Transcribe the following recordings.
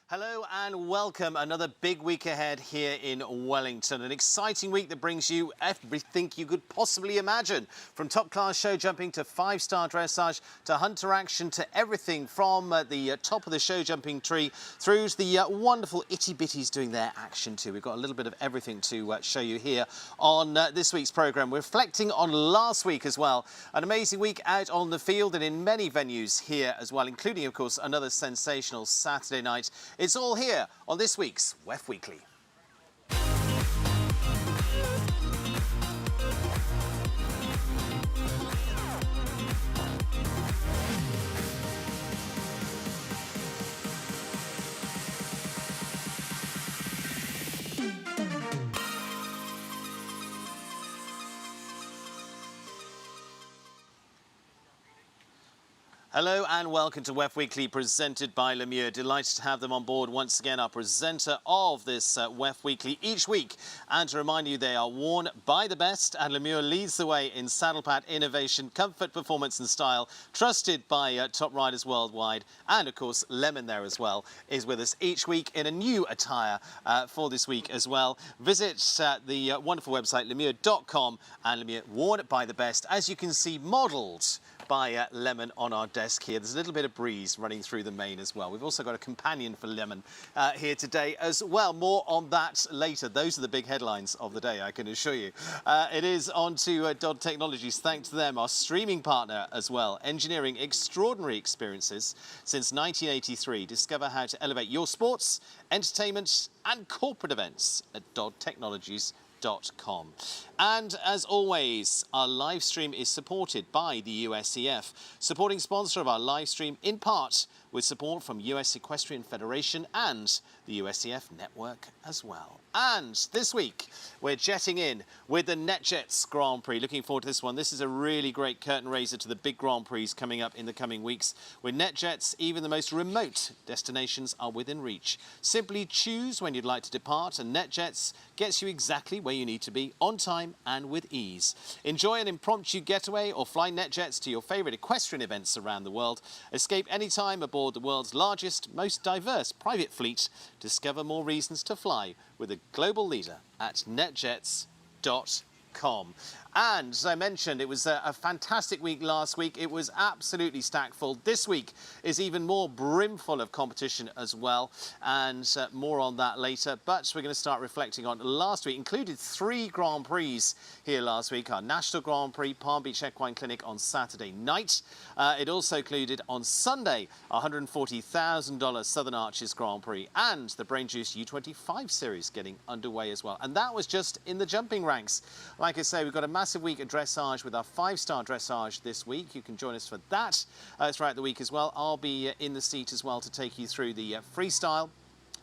Hello and welcome. Another big week ahead here in Wellington. An exciting week that brings you everything you could possibly imagine. From top-class show jumping to five-star dressage to hunter action to everything from the top of the show jumping tree through to the wonderful itty-bitties doing their action too. We've got a little bit of everything to show you here on this week's programme. We're reflecting on last week as well. An amazing week out on the field and in many venues here as well, including, of course, another sensational Saturday night. It's all here on this week's WEF Weekly. Hello and welcome to WEF Weekly, presented by LeMieux. Delighted to have them on board once again, our presenter of this WEF Weekly each week. And to remind you, they are worn by the best, and LeMieux leads the way in saddle pad innovation, comfort, performance and style, trusted by top riders worldwide. And of course, Lemon there as well is with us each week in a new attire for this week as well. Visit the wonderful website LeMieux.com, and LeMieux worn by the best, as you can see, modelled by Lemon on our desk here. There's a little bit of breeze running through the mane as well. We've also got a companion for Lemon here today as well. More on that later. Those are the big headlines of the day, I can assure you. It is on to Dodd Technologies. Thanks to them, our streaming partner as well. Engineering extraordinary experiences since 1983. Discover how to elevate your sports, entertainment and corporate events at doddtechnologies.com. And as always, our live stream is supported by the USEF, supporting sponsor of our live stream in part with support from US Equestrian Federation and the USEF network as well. And this week, we're jetting in with the NetJets Grand Prix. Looking forward to this one. This is a really great curtain raiser to the big Grand Prix coming up in the coming weeks. With NetJets, even the most remote destinations are within reach. Simply choose when you'd like to depart, and NetJets gets you exactly where you need to be on time and with ease. Enjoy an impromptu getaway or fly NetJets to your favourite equestrian events around the world. Escape anytime aboard the world's largest, most diverse private fleet. Discover more reasons to fly with a global leader at netjets.com. And as I mentioned, it was a fantastic week last week. It was absolutely stacked full. This week is even more brimful of competition as well, and more on that later. But we're going to start reflecting on last week. Included 3 Grand Prix here last week. Our National Grand Prix, Palm Beach Equine Clinic on Saturday night. It also included on Sunday our $140,000 Southern Arches Grand Prix and the Brain Juice U25 series getting underway as well. And that was just in the jumping ranks. Like I say, we've got a massive week of dressage with our 5-star dressage this week. You can join us for that throughout the week as well. I'll be in the seat as well to take you through the freestyle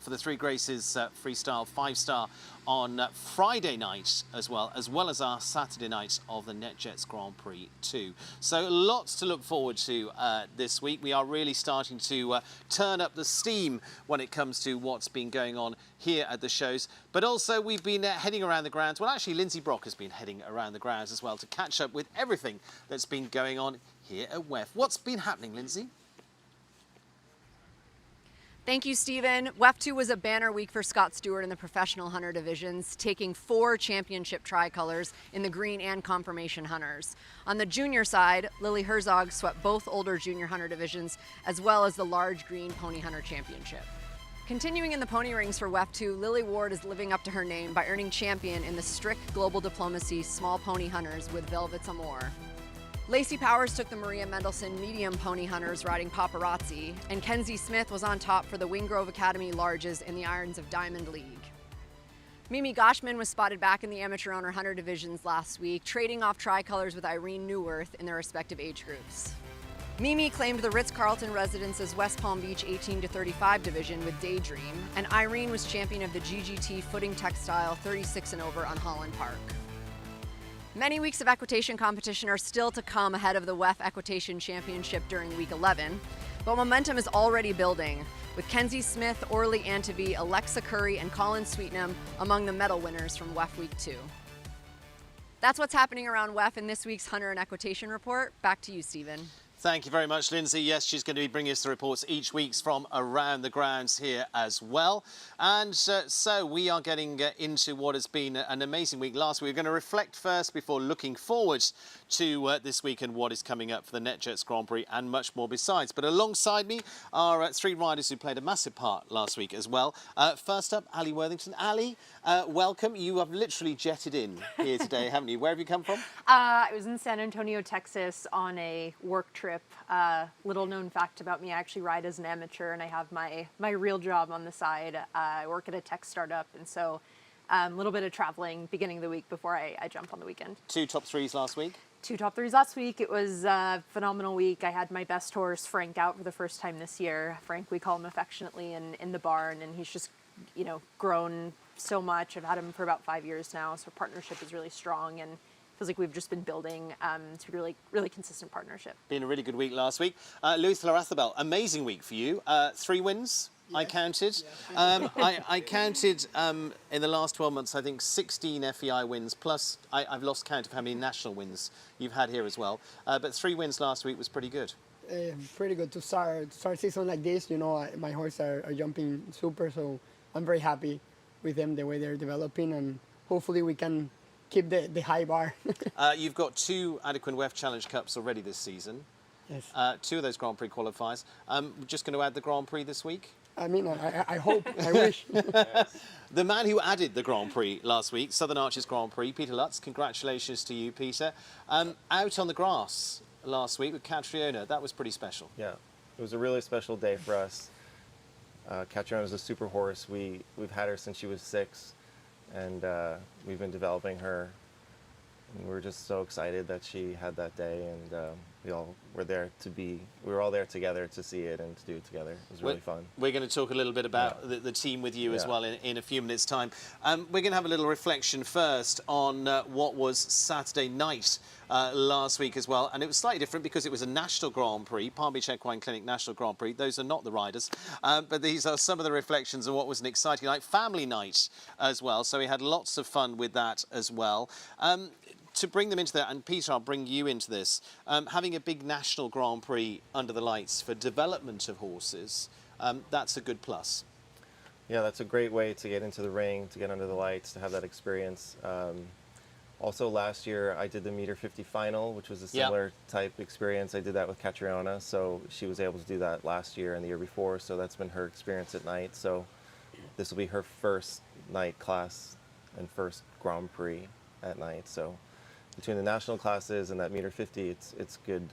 for the Three Graces freestyle 5-star on Friday night as well as our Saturday night of the NetJets Grand Prix 2. So lots to look forward to this week. We are really starting to turn up the steam when it comes to what's been going on here at the shows. But also we've been heading around the grounds. Well, actually, Lindsay Brock has been heading around the grounds as well to catch up with everything that's been going on here at WEF. What's been happening, Lindsay? Thank you, Stephen. WEF 2 was a banner week for Scott Stewart in the professional hunter divisions, taking 4 championship tricolors in the green and confirmation hunters. On the junior side, Lily Herzog swept both older junior hunter divisions, as well as the large green pony hunter championship. Continuing in the pony rings for WEF 2, Lily Ward is living up to her name by earning champion in the strict global diplomacy small pony hunters with Velvet's Amour. Lacey Powers took the Maria Mendelson medium pony hunters riding Paparazzi, and Kenzie Smith was on top for the Wingrove Academy Larges in the Irons of Diamond League. Mimi Goshman was spotted back in the amateur owner hunter divisions last week, trading off tricolors with Irene Neuwirth in their respective age groups. Mimi claimed the Ritz-Carlton Residence's West Palm Beach 18 to 35 division with Daydream, and Irene was champion of the GGT Footing Textile 36 and over on Holland Park. Many weeks of equitation competition are still to come ahead of the WEF Equitation Championship during Week 11, but momentum is already building, with Kenzie Smith, Orly Antevy, Alexa Curry, and Colin Sweetnam among the medal winners from WEF Week 2. That's what's happening around WEF in this week's Hunter and Equitation Report. Back to you, Stephen. Thank you very much, Lindsay. Yes, she's going to be bringing us the reports each week from around the grounds here as well. And so we are getting into what has been an amazing week last week. We're going to reflect first before looking forward to this week and what is coming up for the NetJets Grand Prix and much more besides. But alongside me are three riders who played a massive part last week as well. First up, Ali Worthington. Ali, welcome. You have literally jetted in here today, haven't you? Where have you come from? I was in San Antonio, Texas on a work trip. Little known fact about me, I actually ride as an amateur and I have my real job on the side. I work at a tech startup, and so a little bit of traveling beginning of the week before I jump on the weekend. 2 top 3s last week. 2 top 3s last week. It was a phenomenal week. I had my best horse, Frank, out for the first time this year. Frank, we call him affectionately in the barn, and he's just, grown so much. I've had him for about 5 years now, so partnership is really strong, and feels like we've just been building to a really, really consistent partnership. Been a really good week last week. Louis Larathabel, amazing week for you. 3 wins, yes. I counted. Yeah. I counted in the last 12 months, I think 16 FEI wins, plus I've lost count of how many national wins you've had here as well. But 3 wins last week was pretty good. Pretty good to start season like this. My horses are jumping super, so I'm very happy with them, the way they're developing, and hopefully we can keep the high bar. You've got 2 Adequan WEF Challenge Cups already this season. Yes. 2 of those Grand Prix qualifiers. We're just going to add the Grand Prix this week? I mean, I hope, I wish. The man who added the Grand Prix last week, Southern Arches Grand Prix, Peter Lutz, congratulations to you, Peter. Out on the grass last week with Catriona, that was pretty special. Yeah, it was a really special day for us. Catriona is a super horse. We've had her since she was 6. And we've been developing her, and we're just so excited that she had that day, and we all were there we were all there together to see it and to do it together. It was really fun. We're going to talk a little bit about the team with you as well in a few minutes' time. We're going to have a little reflection first on what was Saturday night last week as well, and it was slightly different because it was a National Grand Prix, Palm Beach Equine Clinic National Grand Prix. Those are not the riders, but these are some of the reflections on what was an exciting night, family night as well, so we had lots of fun with that as well. To bring them into that, and Peter, I'll bring you into this, having a big National Grand Prix under the lights for development of horses, that's a good plus. Yeah, that's a great way to get into the ring, to get under the lights, to have that experience. Also, last year I did the meter 50 final, which was a similar type experience. I did that with Catriona, so she was able to do that last year and the year before, so that's been her experience at night. So this will be her first night class and first Grand Prix at night. So between the national classes and that meter 50, it's good.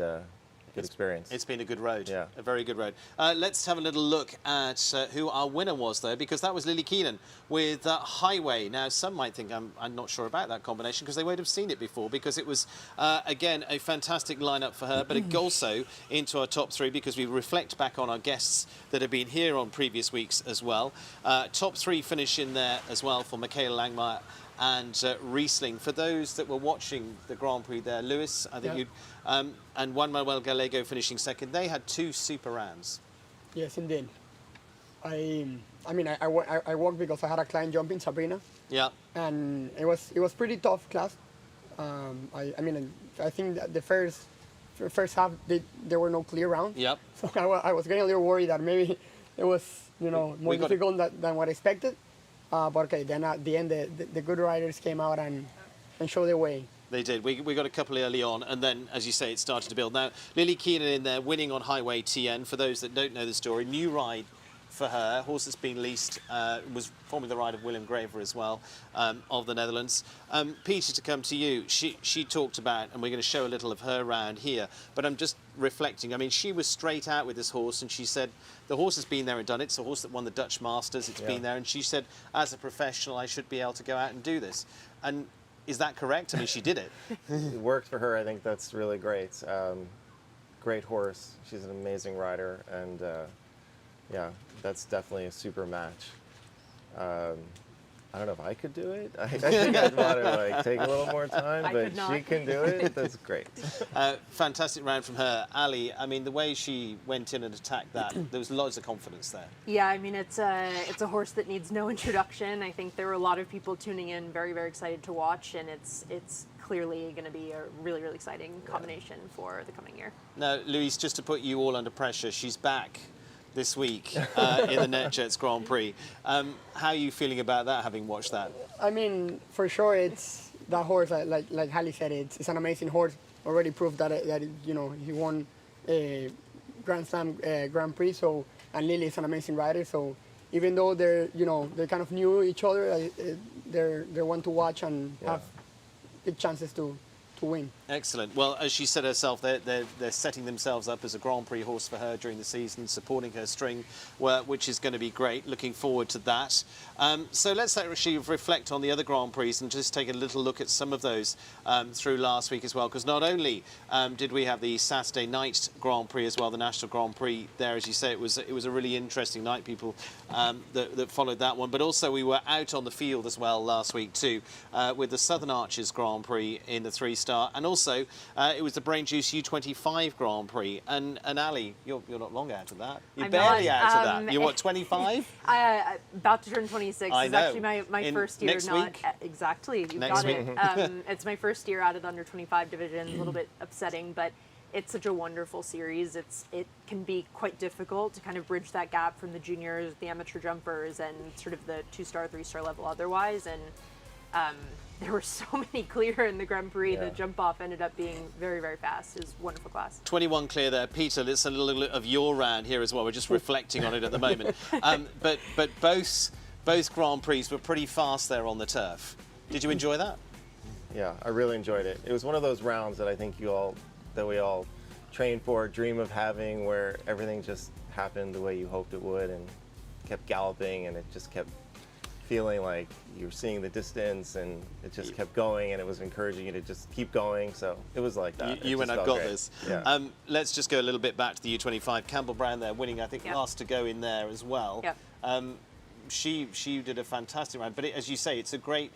Good experience. It's been a good road, yeah. A very good road. Let's have a little look at who our winner was, though, because that was Lily Keenan with Highway. Now, some might think I'm not sure about that combination because they won't have seen it before, because it was, again, a fantastic lineup for her, but it also into our top 3 because we reflect back on our guests that have been here on previous weeks as well. Top 3 finish in there as well for Michaela Langmeyer and Riesling. For those that were watching the Grand Prix there, Lewis, I think you and Juan Manuel Gallego finishing second. They had 2 super rounds. Yes, indeed. I mean, I walked because I had a client jumping, Sabrina. Yeah. And it was pretty tough class. I mean, I think that the first half there were no clear rounds. Yep. So I was getting a little worried that maybe it was more difficult than what I expected. But okay, then at the end, the good riders came out and showed the way. They did. We got a couple early on, and then, as you say, it started to build. Now, Lily Keenan in there, winning on Highway TN. For those that don't know the story, new ride for her. Horse that's been leased, was forming the ride of Willem Graver as well, of the Netherlands. Peter, to come to you, she talked about, and we're going to show a little of her round here, but I'm just reflecting. I mean, she was straight out with this horse, and she said, the horse has been there and done it. It's a horse that won the Dutch Masters. It's been there, and she said, as a professional, I should be able to go out and do this. And is that correct? I mean, she did it. It worked for her. I think that's really great. Great horse. She's an amazing rider, and yeah, that's definitely a super match. I don't know if I could do it. I think I'd want to take a little more time, but she can do it. That's great. Fantastic round from her. Ali, I mean, the way she went in and attacked that, there was loads of confidence there. Yeah, I mean, it's a horse that needs no introduction. I think there were a lot of people tuning in, very, very excited to watch, and it's clearly going to be a really, really exciting combination for the coming year. Now, Louise, just to put you all under pressure, she's back this week in the NetJets Grand Prix. How are you feeling about that, having watched that? I mean, for sure, it's that horse. Like Hallie said, it's an amazing horse. Already proved that he won a Grand Slam Grand Prix. So, and Lily is an amazing rider. So, even though they're kind of new each other, they're one to watch and have big chances to win. Excellent. Well, as she said herself, they're setting themselves up as a Grand Prix horse for her during the season, supporting her string, which is going to be great. Looking forward to that. So let's actually reflect on the other Grand Prix and just take a little look at some of those through last week as well, because not only did we have the Saturday night Grand Prix as well, the National Grand Prix there, as you say, it was a really interesting night, people that followed that one, but also we were out on the field as well last week too, with the Southern Arches Grand Prix in the 3-star, and also it was the Brain Juice U25 Grand Prix. And Ali, you're not long out of that. You're barely out of that. You're what, 25? About to turn 26. I It's know. actually my first year. Next week? Exactly. You've Next got it. It's my first year out of the under 25 division. A little bit upsetting, but it's such a wonderful series. It can be quite difficult to kind of bridge that gap from the juniors, the amateur jumpers, and sort of the 2-star, 3-star level otherwise. And there were so many clear in the Grand Prix. The jump off ended up being very, very fast. It was a wonderful class. 21 clear there. Peter, let's a little of your round here as well. We're just reflecting on it at the moment. But both Grand Prix were pretty fast there on the turf. Did you enjoy that? Yeah, I really enjoyed it. It was one of those rounds that I think we all train for, dream of having, where everything just happened the way you hoped it would and kept galloping, and it just kept feeling like you were seeing the distance, and it just kept going, and it was encouraging you to just keep going. So it was like that. You and I've got this. Yeah. Let's just go a little bit back to the U25. Campbell Brown there winning, I think, last to go in there as well. Yep. She did a fantastic round, but as you say, it's a great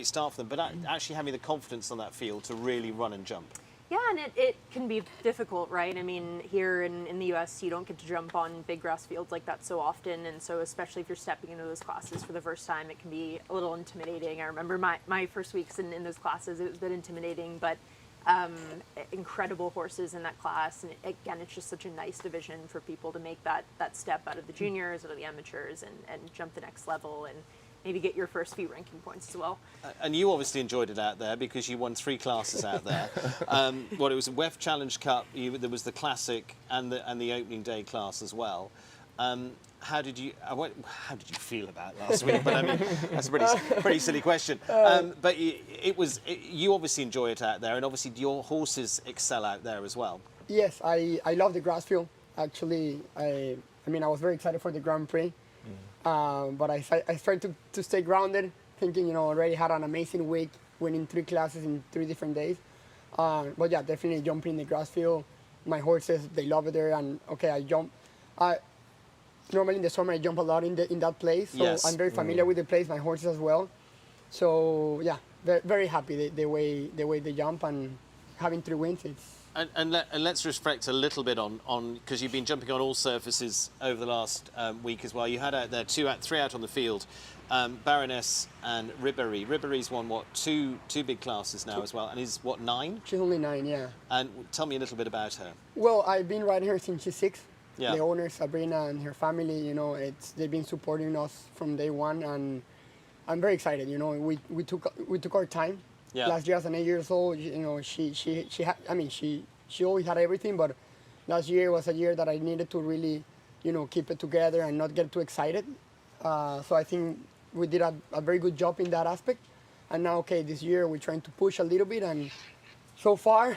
start for them. But actually having the confidence on that field to really run and jump. Yeah, and it can be difficult, right? I mean, here in the U.S., you don't get to jump on big grass fields like that so often, and so especially if you're stepping into those classes for the first time, it can be a little intimidating. I remember my first weeks in those classes, it was a bit intimidating, but incredible horses in that class, and again, it's just such a nice division for people to make that step out of the juniors, out of the amateurs, and jump the next level, and maybe get your first few ranking points as well. And you obviously enjoyed it out there because you won 3 classes out there. It was a WEF Challenge Cup, there was the Classic and the opening day class as well. How did you feel about last week? But I mean, that's a pretty silly question. But you obviously enjoy it out there, and obviously your horses excel out there as well. Yes, I love the grass field. Actually, I was very excited for the Grand Prix. But I started to stay grounded, thinking, already had an amazing week, winning 3 classes in 3 different days. But yeah, definitely jumping in the grass field. My horses, they love it there, and okay, I jump. Normally in the summer I jump a lot in that place, so yes. I'm very familiar with the place, my horses as well. So yeah, very happy the way they jump, and having 3 wins. And let's reflect a little bit on because you've been jumping on all surfaces over the last week as well. You had out there 3 out on the field, Baroness and Ribéry. Ribéry's won what 2 big classes now as well, and is what 9? She's only 9, yeah. And tell me a little bit about her. Well, I've been riding her since she's 6. Yeah. The owner Sabrina and her family, they've been supporting us from day one, and I'm very excited. We took our time. Yeah. Last year, as an 8 years old, she always had everything, but last year was a year that I needed to really, keep it together and not get too excited. So I think we did a very good job in that aspect. And now, this year we're trying to push a little bit, and so far,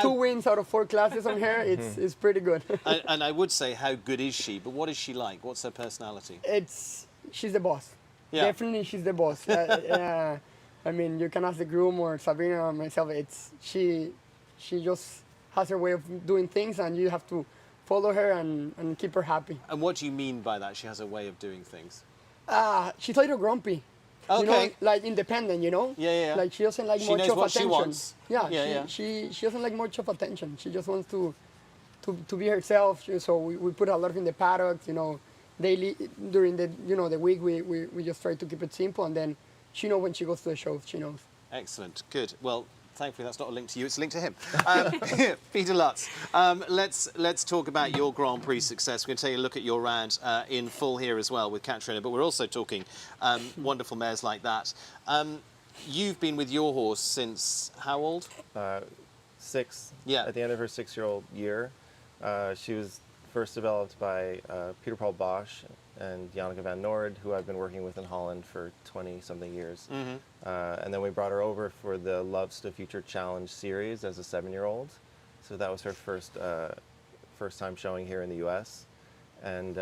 2 wins out of 4 classes on her. It's pretty good. and I would say, how good is she? But what is she like? What's her personality? She's the boss. Yeah. Definitely, she's the boss. You can ask the groom or Sabrina or myself. She just has her way of doing things, and you have to follow her and keep her happy. And what do you mean by that? She has a way of doing things. She's a little grumpy. Okay. Like independent, Yeah. Like she doesn't like She much knows of what attention. she wants. Yeah. She doesn't like much of attention. She just wants to be herself. So we put a lot in the paddock. Daily during the week we just try to keep it simple, and then she knows when she goes to the shows. She knows. Excellent. Good. Well, thankfully that's not a link to you, it's a link to him. Peter Lutz, let's talk about your Grand Prix success. We're going to take a look at your round in full here as well with Katrina, but we're also talking wonderful mares like that. You've been with your horse since how old? 6. Yeah. At the end of her 6-year-old year. She was first developed by Peter Paul Bosch and Janneke van Noord, who I've been working with in Holland for 20-something years. And then we brought her over for the Loves to Future Challenge series as a 7-year-old. So that was her first time showing here in the U.S. And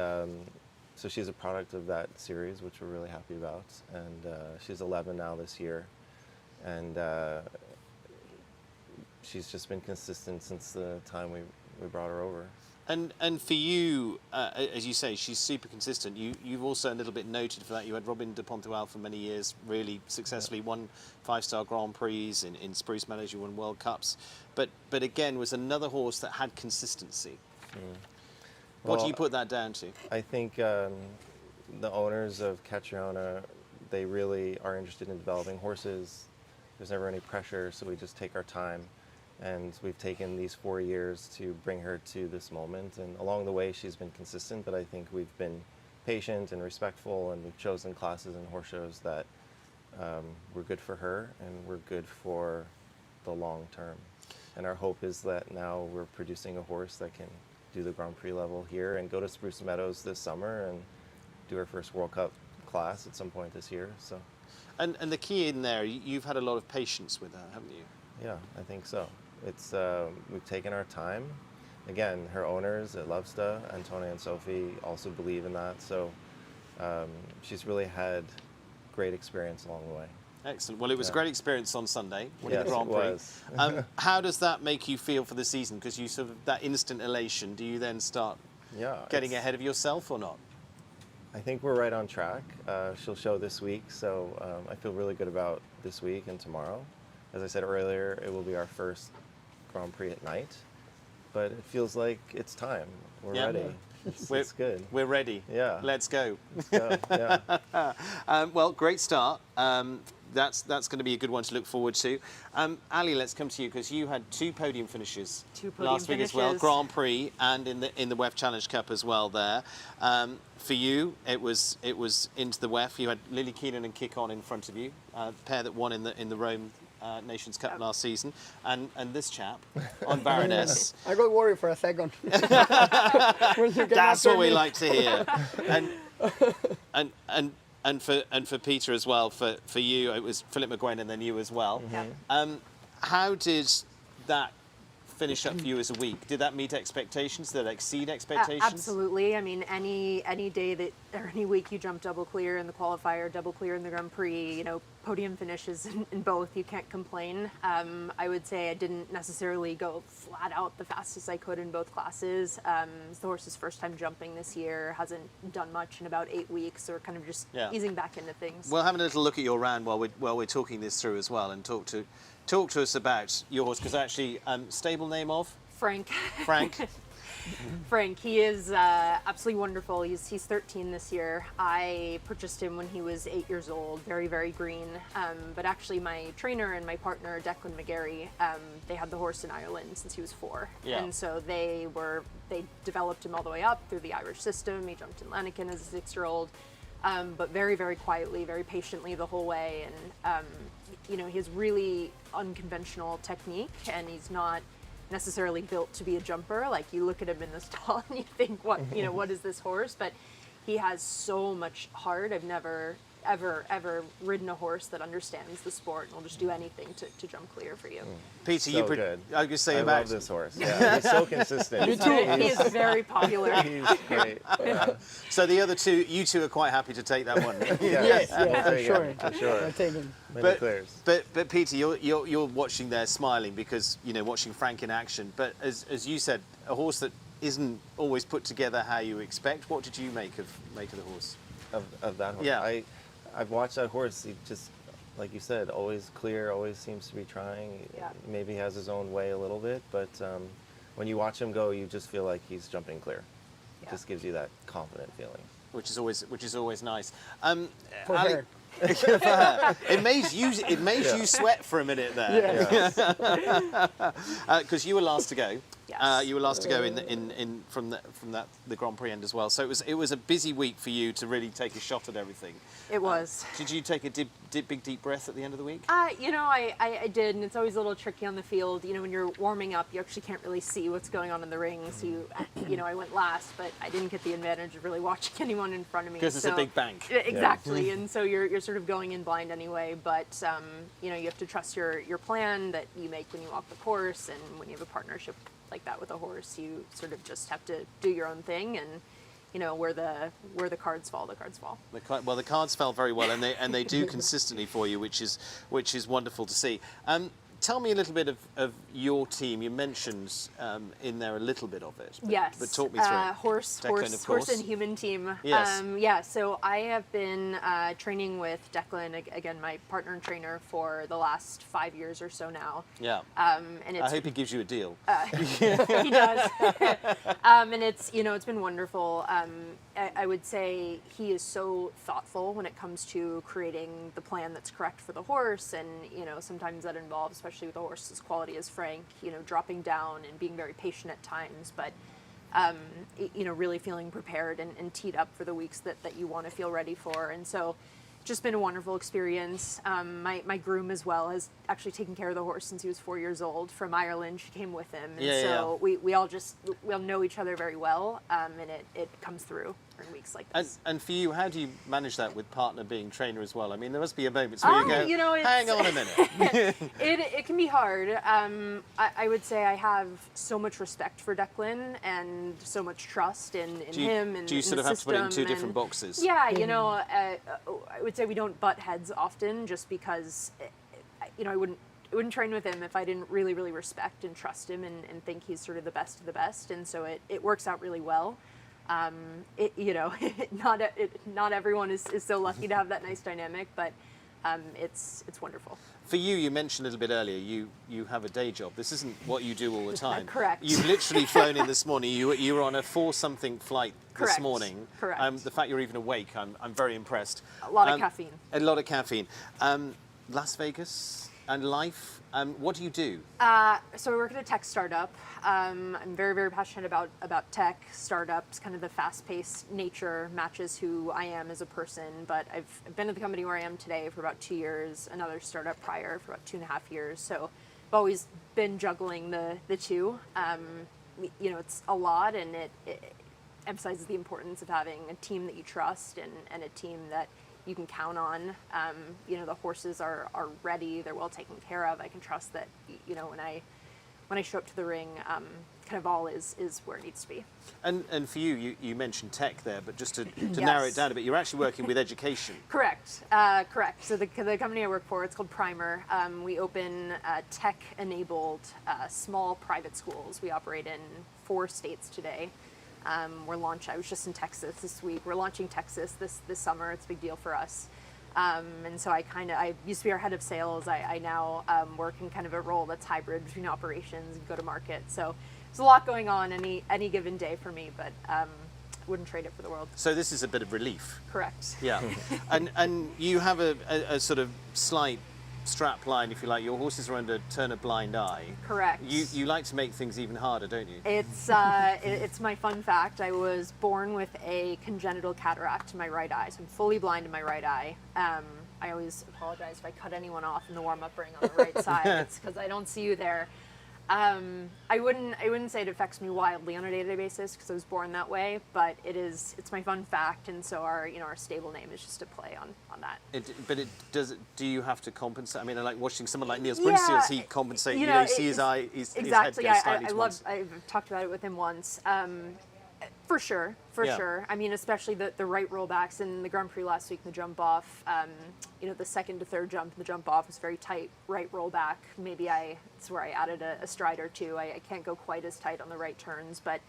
so she's a product of that series, which we're really happy about. And she's 11 now this year. And she's just been consistent since the time we brought her over. And for you, as you say, she's super consistent. You've also a little bit noted for that. You had Robin de Pontual for many years, really successfully won 5-star Grand Prix in Spruce Meadows. You won World Cups, but again was another horse that had consistency. What do you put that down to? I think the owners of Catriona, they really are interested in developing horses. There's never any pressure, so we just take our time. And we've taken these 4 years to bring her to this moment. And along the way, she's been consistent, but I think we've been patient and respectful, and we've chosen classes and horse shows that were good for her and were good for the long term. And our hope is that now we're producing a horse that can do the Grand Prix level here and go to Spruce Meadows this summer and do her first World Cup class at some point this year. So. And the key in there, you've had a lot of patience with her, haven't you? Yeah, I think so. It's we've taken our time. Again, her owners at Lovesta, Antonia and Sophie, also believe in that. So she's really had great experience along the way. Excellent. Well, it was a great experience on Sunday, winning Yes, the Grand Prix. it was. How does that make you feel for the season? Because you sort of, that instant elation, do you then start getting ahead of yourself or not? I think we're right on track. She'll show this week, so I feel really good about this week and tomorrow. As I said earlier, it will be our first Grand Prix at night, but it feels like it's time. We're ready. It's good. We're ready. Yeah. Let's go. Let's go. Yeah. Well, great start. That's going to be a good one to look forward to. Ali, let's come to you because you had 2 podium finishes last week as well, Grand Prix and in the WEF Challenge Cup as well. There, for you, it was into the WEF. You had Lily Keenan and Kick On in front of you, pair that won in the Rome Nations Cup last season, and this chap on Baroness. I got worried for a second. That's what we like to hear. And for Peter as well, for you, it was Philip McGuinn and then you as well. How did that finish up for you as a week? Did that meet expectations? Did that exceed expectations? Absolutely. I mean, any day that or any week you jump double clear in the qualifier, double clear in the Grand Prix, you know, podium finishes in both, you can't complain. I would say I didn't necessarily go flat out the fastest I could in both classes. It's the horse's first time jumping this year, hasn't done much in about 8 weeks, so we're kind of just easing back into things. We'll have a little look at your round while we're talking this through as well, and talk to us about your horse, because actually, stable name of? Frank. Frank. Frank, he is absolutely wonderful. He's 13 this year. I purchased him when he was 8 years old, very, very green. But actually my trainer and my partner, Declan McGarry, they had the horse in Ireland since he was 4. Yeah. And so they developed him all the way up through the Irish system. He jumped in Lanikin as a 6-year-old, but very, very quietly, very patiently the whole way. And, you know, he has really unconventional technique, and he's not necessarily built to be a jumper. Like, you look at him in the stall and you think, what is this horse? But he has so much heart. I've never ever ridden a horse that understands the sport and will just do anything to jump clear for you. Peter, so good. I could say I about love this horse. Yeah, he's so consistent. He is very popular. He's great. Yeah. So the other two, you two are quite happy to take that one. Yes, There you go, for for sure. I'm taking. Many clears. But Peter, you're watching there smiling because, you know, watching Frank in action. But as you said, a horse that isn't always put together how you expect. What did you make of the horse? Of that horse? Yeah. I've watched that horse. He just, like you said, always clear, always seems to be trying. Yeah. Maybe has his own way a little bit, but when you watch him go, you just feel like he's jumping clear. It just gives you that confident feeling. Which is always nice. For Ali, her. It made you sweat for a minute there. Because you were last to go. Yes. You were last to go from the Grand Prix end as well. So it was a busy week for you to really take a shot at everything. It was. Did you take a big deep breath at the end of the week? You know, I did, and it's always a little tricky on the field. You know, when you're warming up, you actually can't really see what's going on in the ring. So you know, I went last, but I didn't get the advantage of really watching anyone in front of me. Because it's a big bank. Exactly, and so you're sort of going in blind anyway. But you know, you have to trust your plan that you make when you walk the course, and when you have a partnership like that with a horse, you sort of just have to do your own thing, and you know, where the cards fall, the cards fall. Well, the cards fell very well, and they do consistently for you, which is wonderful to see. Tell me a little bit of your team. You mentioned in there a little bit of it. Yes. But talk me through it. Horse and human team. Yes. Yeah, so I have been training with Declan, again, my partner and trainer, for the last 5 years or so now. Yeah. And it's, I hope he gives you a deal. he does. And it's, you know, it's been wonderful. I would say he is so thoughtful when it comes to creating the plan that's correct for the horse, and you know, sometimes that involves, especially with a horse as quality as Frank, you know, dropping down and being very patient at times, but you know, really feeling prepared and teed up for the weeks that you want to feel ready for. And so just been a wonderful experience. My groom as well has actually taken care of the horse since he was 4 years old. From Ireland, she came with him, and we all know each other very well, and it comes through in weeks like this. And for you, how do you manage that with partner being trainer as well? I mean, there must be a moments where you go, hang on a minute. It can be hard. I would say I have so much respect for Declan and so much trust in him and do you sort of have to put it in two different boxes? Yeah, you know, I would say we don't butt heads often, just because, you know, I wouldn't train with him if I didn't really respect and trust him and think he's sort of the best of the best, and so it works out really well. You know, not everyone is so lucky to have that nice dynamic, but it's wonderful. For you, you mentioned a little bit earlier, you have a day job. This isn't what you do all the time. Correct. You've literally flown in this morning. You were on a 4-something flight this morning. Correct. The fact you're even awake, I'm very impressed. A lot of caffeine. A lot of caffeine. Las Vegas and life. What do you do? So I work at a tech startup. I'm very passionate about tech startups. Kind of the fast-paced nature matches who I am as a person. But I've been at the company where I am today for about 2 years. Another startup prior for about 2.5 years. So I've always been juggling the two. You know, it's a lot, and it emphasizes the importance of having a team that you trust and a team that you can count on. You know, the horses are ready, they're well taken care of. I can trust that, you know, when I show up to the ring, kind of all is where it needs to be. And for you mentioned tech there, but just to Yes. narrow it down a bit, you're actually working with education. Correct. So the company I work for, it's called Primer. We open tech-enabled small private schools. We operate in 4 states today. I was just in Texas this week. We're launching Texas this summer. It's a big deal for us. And so I used to be our head of sales. I now work in kind of a role that's hybrid between operations and go-to-market. So there's a lot going on any given day for me, but wouldn't trade it for the world. So this is a bit of relief. Correct. Yeah. and you have a sort of slight strap line, if you like. Your horses are under turn a blind eye. Correct. You like to make things even harder, don't you? It's my fun fact. I was born with a congenital cataract in my right eye, so I'm fully blind in my right eye. I always apologize if I cut anyone off in the warm-up ring on the right side. It's because I don't see you there. I wouldn't say it affects me wildly on a day-to-day basis because I was born that way, but it's my fun fact, and so our stable name is just a play on that. Do you have to compensate? I mean, I like watching someone like Niels Prince, does he compensate? You see his eye, his head goes slightly to one side. I've talked about it with him once. For sure. I mean, especially the right rollbacks in the Grand Prix last week in the jump off. The second to third jump in the jump off was very tight right rollback. Maybe it's where I added a stride or two. I can't go quite as tight on the right turns, but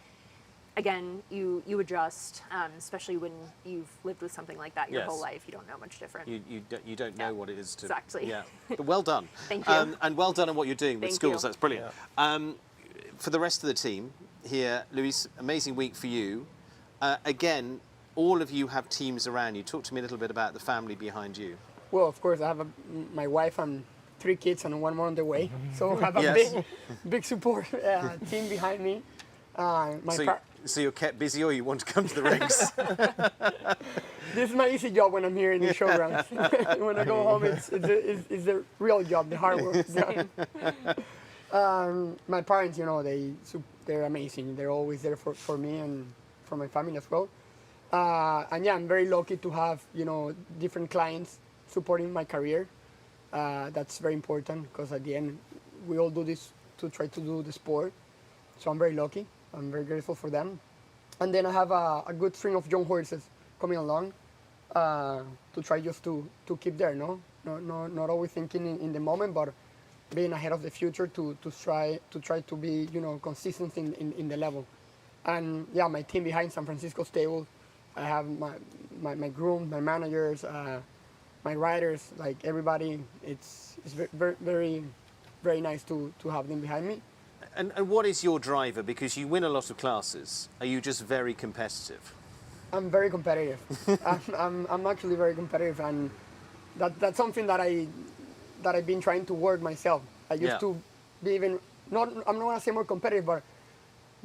again, you adjust, especially when you've lived with something like that your whole life. You don't know much different. You don't know what it is to... Exactly. Yeah. But well done. Thank you. And well done on what you're doing with Thank schools. you. That's brilliant. Yeah. For the rest of the team here, Luis, amazing week for you. Again, all of you have teams around you. Talk to me a little bit about the family behind you. Well, of course, I have my wife and 3 kids and 1 more on the way. So I have a Yes. big support team behind me. So you're kept busy, or you want to come to the rings? This is my easy job when I'm here in the showgrounds. When I go home, it's the real job, the hard work. My parents, you know, they're amazing. They're always there for me and for my family as well. And yeah, I'm very lucky to have, you know, different clients supporting my career. That's very important because at the end, we all do this to try to do the sport. So I'm very lucky. I'm very grateful for them. And then I have a good string of young horses coming along to try just to keep there, no? Not always thinking in the moment, but being ahead of the future to try to be, you know, consistent in the level. And yeah, my team behind San Francisco Stable, I have my groom, my managers, my riders, like everybody. It's very, very, very nice to have them behind me. And what is your driver? Because you win a lot of classes. Are you just very competitive? I'm very competitive. I'm actually very competitive, and that's something that I've been trying to work myself. I used to be I'm not gonna say more competitive, but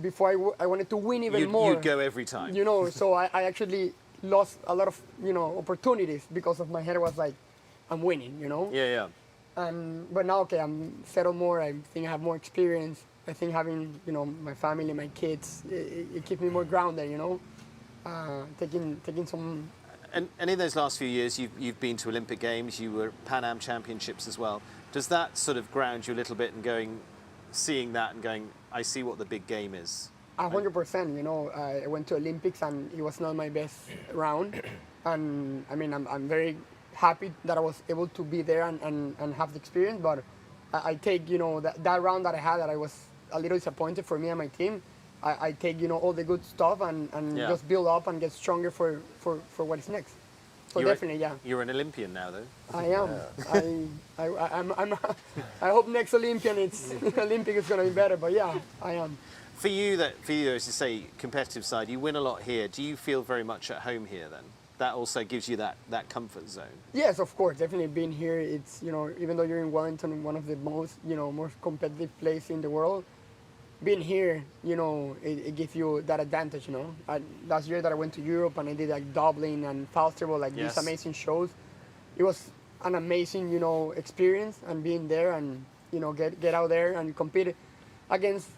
before I wanted to win even more. You'd go every time. You know, so I actually lost a lot of, you know, opportunities because of my head was like, I'm winning, you know. Yeah. But now, okay, I'm settled more. I think I have more experience. I think having, you know, my family, my kids, it keeps me more grounded, you know. Taking some. And in those last few years, you've been to Olympic Games. You were Pan Am Championships as well. Does that sort of ground you a little bit and seeing that and going, I see what the big game is? 100%. You know, I went to Olympics and it was not my best round, and I mean, I'm very happy that I was able to be there and have the experience. But I take, you know, that round that I had, that I was a little disappointed for me and my team. I take, you know, all the good stuff and just build up and get stronger for what is next. So definitely, yeah. You're an Olympian now, though. I am. Yeah. I hope next Olympic is going to be better. But yeah, I am. For you, as you say, competitive side, you win a lot here. Do you feel very much at home here then? That also gives you that comfort zone. Yes, of course. Definitely being here, it's, you know, even though you're in Wellington, one of the most, you know, most competitive places in the world, being here, you know, it gives you that advantage, you know. Last year that I went to Europe and I did like Dublin and Falsterbo, like these amazing shows, it was an amazing, you know, experience, and being there and, you know, get out there and compete against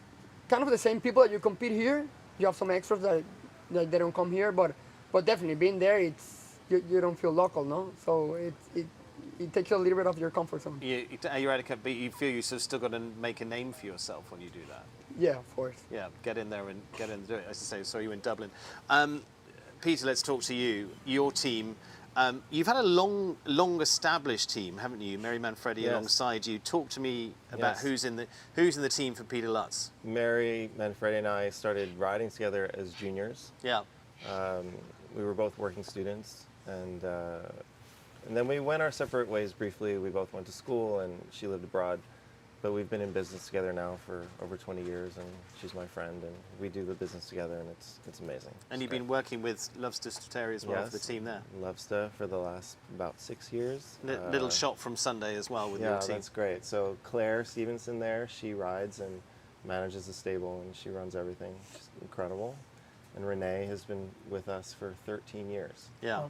kind of the same people that you compete here. You have some extras that they don't come here, but definitely being there, you don't feel local, no? So it takes you a little bit of your comfort zone. You're at but you feel you've still got to make a name for yourself when you do that. Yeah, of course. Yeah, get in there and do it. As I say, so you're in Dublin. Peter, let's talk to you. Your team. You've had a long established team, haven't you? Mary Manfredi alongside you. Talk to me about who's in the team for Peter Lutz. Mary Manfredi and I started riding together as juniors. Yeah. We were both working students, and then we went our separate ways briefly. We both went to school, and she lived abroad. But we've been in business together now for over 20 years, and she's my friend, and we do the business together, and it's amazing. And you've been working with Lovesta Stuteri as well for the team there? Lovesta for the last about 6 years. Little shot from Sunday as well with your team. Yeah, that's great. So Claire Stevenson there, she rides and manages the stable, and she runs everything. She's incredible. And Renee has been with us for 13 years. Yeah.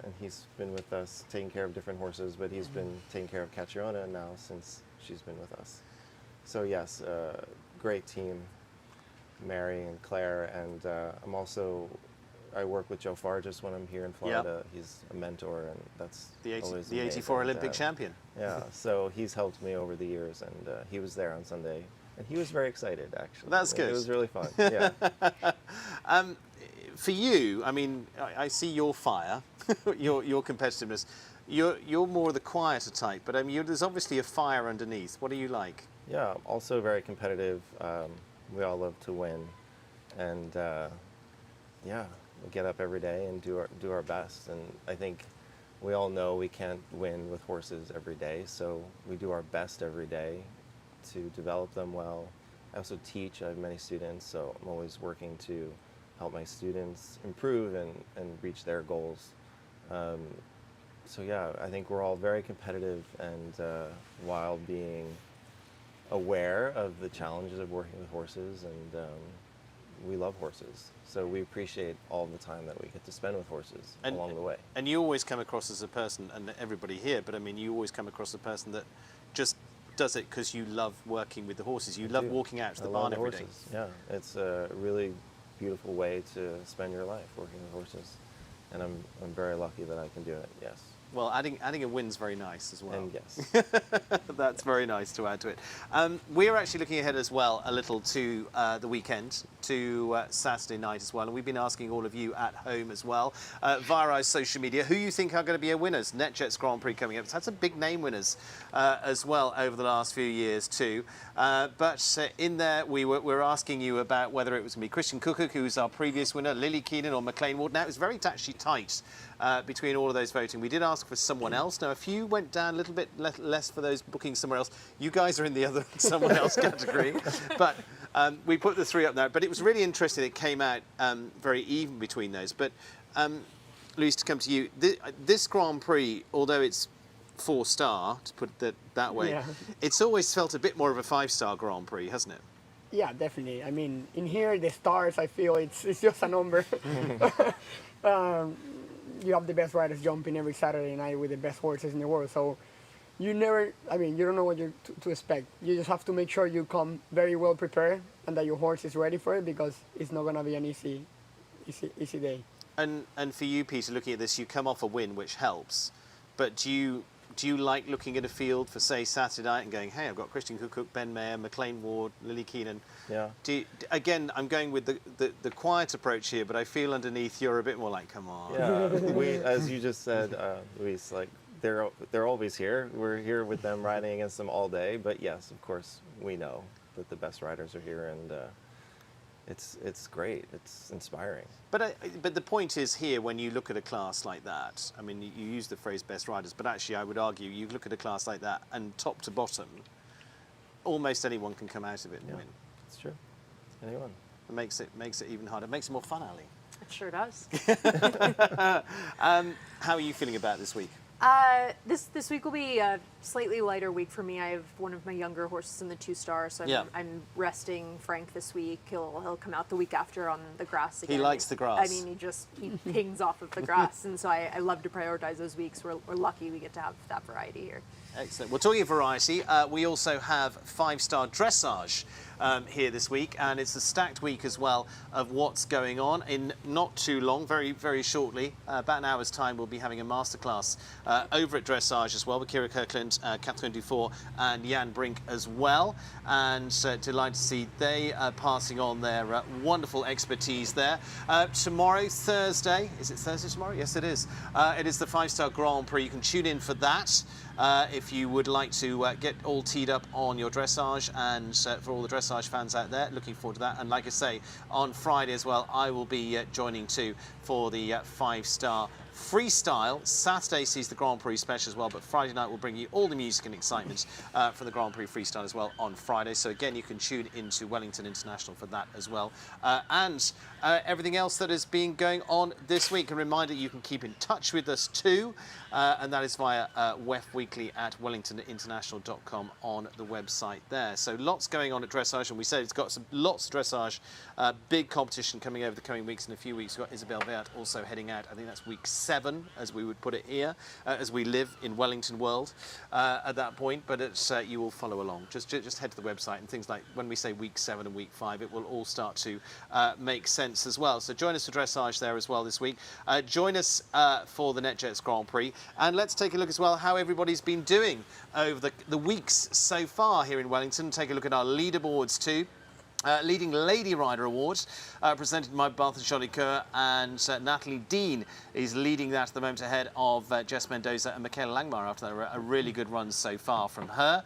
And he's been with us taking care of different horses, but he's been taking care of Catriona now since she's been with us. So yes, great team, Mary and Claire, and I work with Joe Fargas when I'm here in Florida. Yep. He's a mentor, and that's always the 84 Olympic champion. Yeah, so he's helped me over the years, and he was there on Sunday, and he was very excited, actually. That's good. It was really fun, yeah. For you, I mean, I see your fire, your competitiveness. You're more the quieter type, but I mean, there's obviously a fire underneath. What are you like? Yeah, also very competitive. We all love to win, and we get up every day and do our best. And I think we all know we can't win with horses every day, so we do our best every day to develop them well. I also teach. I have many students, so I'm always working to help my students improve and reach their goals. So yeah, I think we're all very competitive, and while being aware of the challenges of working with horses, and we love horses. So we appreciate all the time that we get to spend with horses along the way. And you always come across as a person, and everybody here, but I mean, you always come across as a person that just does it because you love working with the horses. You love walking out to the barn every day. Yeah, it's a really beautiful way to spend your life working with horses. And I'm very lucky that I can do it, yes. Well, adding a win's very nice as well. And yes. That's very nice to add to it. We're actually looking ahead as well a little to the weekend, to Saturday night as well. And we've been asking all of you at home as well, via our social media, who you think are going to be our winners. NetJets Grand Prix coming up. It's had some big name winners as well over the last few years too. But in there, we're asking you about whether it was going to be Christian Cook, who's our previous winner, Lily Keenan or McLean Ward. Now, it was very actually tight between all of those voting. We did ask for someone else. Now, a few went down a little bit less for those booking somewhere else. You guys are in the other someone else category. But we put the three up there. But it was really interesting. It came out very even between those. But Louise, to come to you, this Grand Prix, although it's 4-star, to put it that way, it's always felt a bit more of a 5-star Grand Prix, hasn't it? Yeah, definitely. I mean, in here, the stars, I feel it's just a number. You have the best riders jumping every Saturday night with the best horses in the world. So you never, I mean, you don't know what to expect. You just have to make sure you come very well prepared and that your horse is ready for it, because it's not going to be an easy day. And for you, Peter, looking at this, you come off a win, which helps. But do you like looking at a field for, say, Saturday night and going, hey, I've got Christian Cook, Ben Mayer, McLean Ward, Lily Keenan. Yeah. Again, I'm going with the quiet approach here, but I feel underneath you're a bit more like, come on. Yeah, as you just said, Luis, like they're always here. We're here with them, riding against them all day. But yes, of course, we know that the best riders are here, and it's great. It's inspiring. But the point is here, when you look at a class like that, I mean, you use the phrase best riders, but actually I would argue you look at a class like that and top to bottom, almost anyone can come out of it and win. It's true. Anyone. It makes it even harder. It makes it more fun, Ali. It sure does. How are you feeling about this week? This week will be a slightly lighter week for me. I have one of my younger horses in the 2-star, so I'm resting Frank this week. He'll come out the week after on the grass again. He likes the grass. I mean, he pings off of the grass, and so I love to prioritize those weeks. We're lucky we get to have that variety here. Excellent. Well, talking of variety, we also have 5-star dressage here this week, and it's a stacked week as well of what's going on. In not too long, very, very shortly, about an hour's time, we'll be having a masterclass over at dressage as well with Kira Kirkland, Catherine Dufour and Jan Brink as well. And delighted to see they are passing on their wonderful expertise there. Tomorrow, Thursday, is it Thursday tomorrow? Yes, it is. It is the 5-star Grand Prix. You can tune in for that. If you would like to get all teed up on your dressage, and for all the dressage fans out there, looking forward to that. And like I say, on Friday as well, I will be joining too for the 5-star freestyle. Saturday sees the Grand Prix special as well, but Friday night will bring you all the music and excitement for the Grand Prix freestyle as well on Friday. So again, you can tune into Wellington International for that as well. And everything else that has been going on this week. A reminder, you can keep in touch with us too, and that is via WEF Weekly at wellingtoninternational.com on the website there. So lots going on at dressage, and we said it's got lots of dressage, big competition coming over the coming weeks. In a few weeks, we've got Isabel Vert also heading out. I think that's week 7, as we would put it here, as we live in Wellington World at that point. But it's, you will follow along. Just head to the website, and things like when we say week 7 and week 5, it will all start to make sense as well. So join us for dressage there as well this week. Join us for the NetJets Grand Prix, and let's take a look as well how everybody's been doing over the weeks so far here in Wellington. Take a look at our leaderboards too. Leading Lady Rider Awards, presented by Bartha Jolicoeur, and Natalie Dean is leading that at the moment ahead of Jess Mendoza and Michaela Langmar after a really good run so far from her.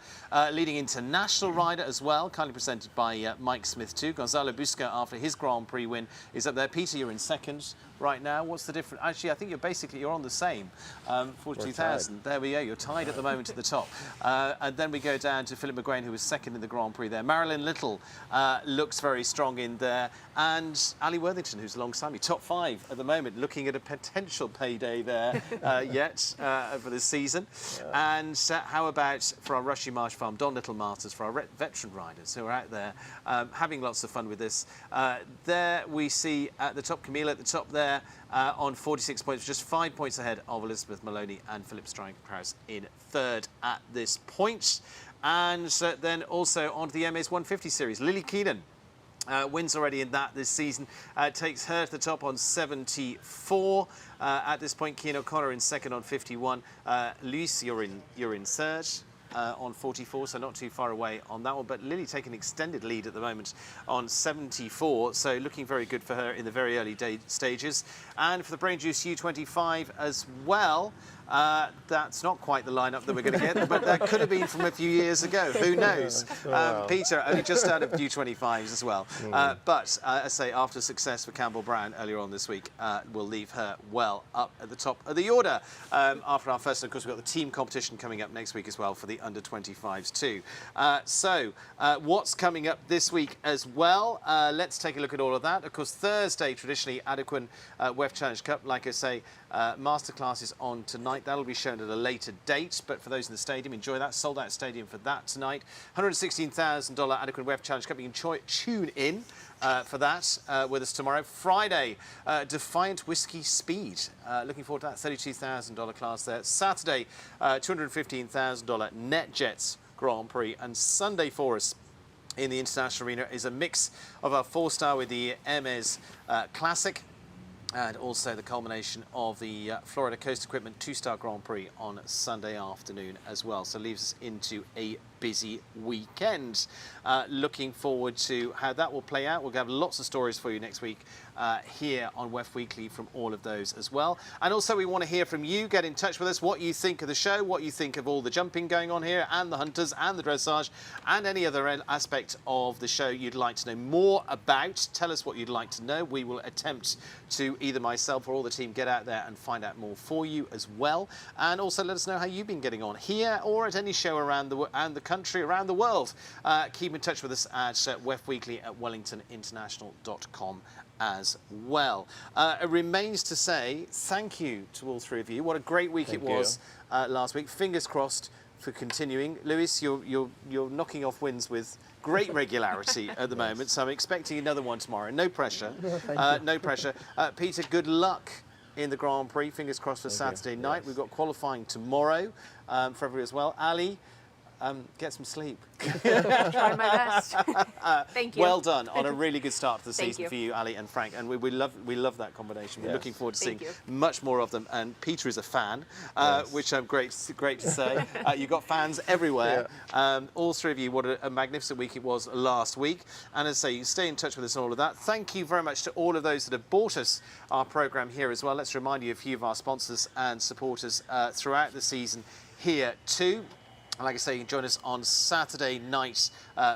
Leading International Rider as well, kindly presented by Mike Smith too. Gonzalo Busca, after his Grand Prix win, is up there. Peter, you're in second. right now. What's the difference? Actually, I think you're on the same, 42,000. There we go. You're tied at the moment at the top. And then we go down to Philip McGuane, who was second in the Grand Prix there. Marilyn Little looks very strong in there. And Ali Worthington, who's alongside me, top 5 at the moment, looking at a potential payday there for this season. Yeah. And how about for our Rushy Marsh Farm, Don Little Masters, for our veteran riders who are out there having lots of fun with this. There we see at the top, Camila at the top there on 46 points, just 5 points ahead of Elizabeth Maloney and Philip Strykhouse in third at this point. And then also on to the MA's 150 series, Lily Keenan. Wins already in that this season, takes her to the top on 74. At this point, Keane O'Connor in second on 51. Luis, you're in third on 44, so not too far away on that one. But Lily taking extended lead at the moment on 74, so looking very good for her in the very early stages. And for the Brain Juice U25 as well. That's not quite the lineup that we're going to get, but that could have been from a few years ago. Who knows? Peter, only just out of U25s as well. But I say, after success for Campbell Brown earlier on this week, we'll leave her well up at the top of the order. After our first, and of course, we've got the team competition coming up next week as well for the under-25s too. So what's coming up this week as well? Let's take a look at all of that. Of course, Thursday, traditionally, Adequan WEF Challenge Cup. Like I say, masterclasses on tonight. That'll be shown at a later date, but for those in the stadium, enjoy that. Sold out stadium for that tonight. $116,000 Adequan WEF Challenge Cup. You can tune in for that with us tomorrow. Friday, Defiant Whiskey Speed. Looking forward to that $32,000 class there. Saturday, $215,000 NetJets Grand Prix. And Sunday for us in the international arena is a mix of our 4-star with the Hermes Classic, and also the culmination of the Florida Coast Equipment 2-star Grand Prix on Sunday afternoon as well. So leaves us into a busy weekend. Looking forward to how that will play out. We'll have lots of stories for you next week here on WEF Weekly from all of those as well. And also we want to hear from you. Get in touch with us, what you think of the show, what you think of all the jumping going on here, and the hunters and the dressage, and any other aspect of the show you'd like to know more about. Tell us what you'd like to know. We will attempt to, either myself or all the team, get out there and find out more for you as well. And also let us know how you've been getting on here or at any show around the country, around the world. Keep in touch with us at WEF Weekly at wellingtoninternational.com as well. It remains to say thank you to all three of you. What a great week it was last week. Fingers crossed for continuing. Lewis, you're knocking off wins with great regularity at the moment, so I'm expecting another one tomorrow. No pressure. No pressure. Peter, good luck in the Grand Prix. Fingers crossed for Saturday night. We've got qualifying tomorrow for everybody as well. Ali, get some sleep. Try my best. Thank you. Well done on a really good start to the season for you, Ali and Frank. And we love that combination. We're looking forward to seeing much more of them. And Peter is a fan, which I'm great to say. You've got fans everywhere. All three of you, what a magnificent week it was last week. And as I say, you stay in touch with us and all of that. Thank you very much to all of those that have bought us our programme here as well. Let's remind you of a few of our sponsors and supporters throughout the season here too. And like I say, you can join us on Saturday night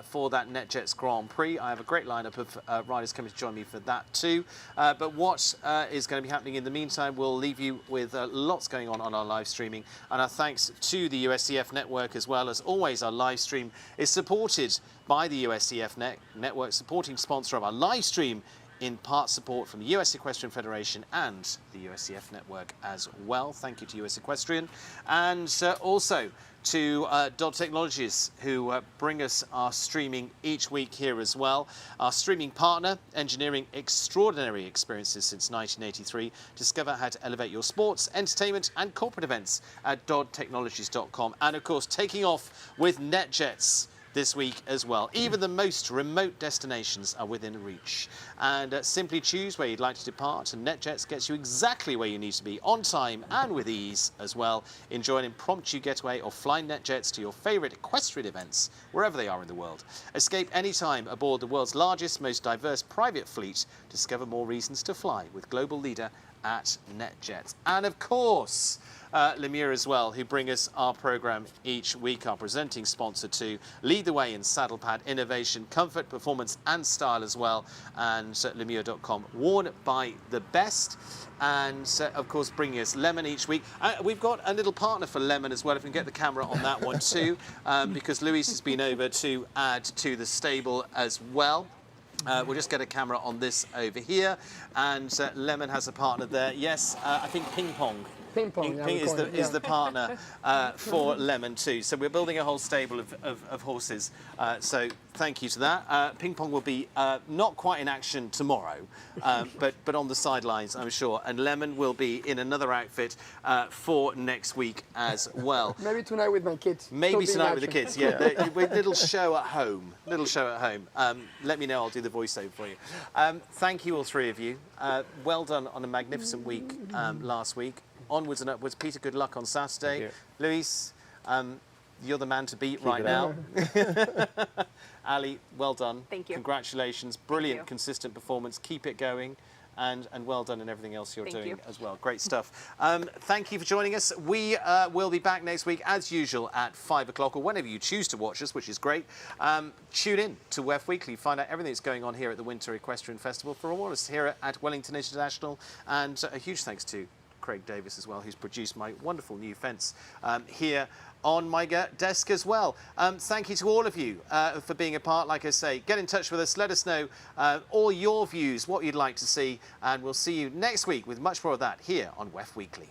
for that NetJets Grand Prix. I have a great lineup of riders coming to join me for that too. But what is going to be happening in the meantime, we'll leave you with lots going on our live streaming. And our thanks to the USCF network as well. As always, our live stream is supported by the USCF network, supporting sponsor of our live stream, in part support from the US Equestrian Federation and the USCF network as well. Thank you to US Equestrian. And also to Dodd Technologies, who bring us our streaming each week here as well. Our streaming partner, engineering extraordinary experiences since 1983. Discover how to elevate your sports, entertainment and corporate events at doddtechnologies.com. And of course, taking off with NetJets this week as well. Even the most remote destinations are within reach. And simply choose where you'd like to depart, and NetJets gets you exactly where you need to be, on time and with ease as well. Enjoy an impromptu getaway or fly NetJets to your favourite equestrian events, wherever they are in the world. Escape anytime aboard the world's largest, most diverse private fleet. Discover more reasons to fly with global leader at NetJets. And of course, LeMieux as well, who bring us our program each week, our presenting sponsor to lead the way in saddle pad innovation, comfort, performance and style as well. And LeMieux.com, worn by the best. And of course, bringing us Lemon each week. We've got a little partner for Lemon as well, if we can get the camera on that one too, because Luis has been over to add to the stable as well. We'll just get a camera on this over here. And Lemon has a partner there. Yes, I think Ping Pong. Ping Pong, is the partner for Lemon too. So we're building a whole stable of horses. So thank you to that. Ping Pong will be not quite in action tomorrow, but on the sidelines, I'm sure. And Lemon will be in another outfit for next week as well. Maybe tonight with my kids. Maybe tonight with the kids, yeah. Little show at home. Little show at home. Let me know, I'll do the voiceover for you. Thank you all three of you. Well done on a magnificent week last week. Onwards and upwards. Peter, good luck on Saturday. Luis, you're the man to beat right now. Ali, well done. Thank you. Congratulations. Brilliant, consistent performance. Keep it going. And well done in everything else you're doing as well. Great stuff. Thank you for joining us. We will be back next week, as usual, at 5 o'clock, or whenever you choose to watch us, which is great. Tune in to WEF Weekly. Find out everything that's going on here at the Winter Equestrian Festival. For all of us here at Wellington International. And a huge thanks to Craig Davis as well, who's produced my wonderful new fence here on my desk as well. Thank you to all of you for being a part. Like I say, get in touch with us. Let us know all your views, what you'd like to see, and we'll see you next week with much more of that here on WEF Weekly.